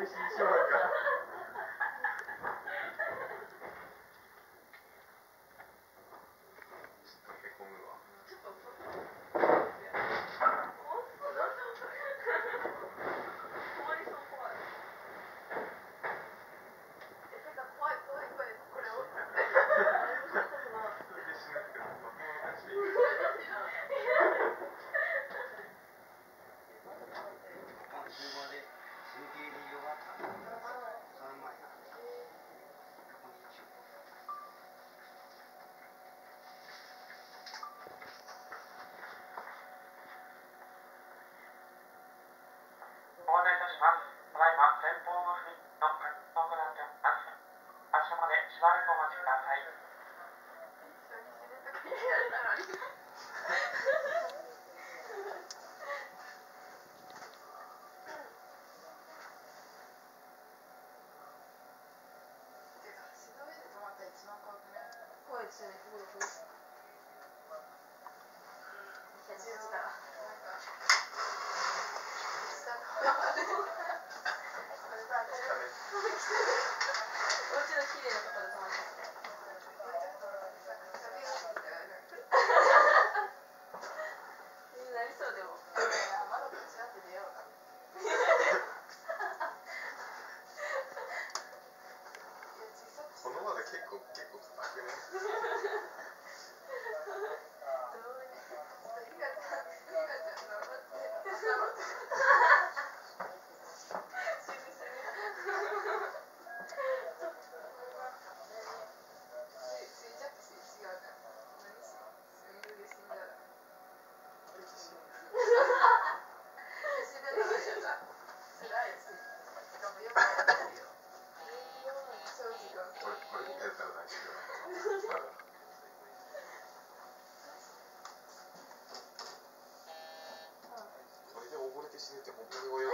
ご案内いたします。ただいま前方のフリーの活動を行っております。発車までしばらくお待ちください。怖いですよね、ここの風。お家の綺麗なところで止まります。なりそうでも。窓こちらって出ようか。この窓結構硬くね。これみたいだったら大丈夫。これで溺れて死ぬって本当に泳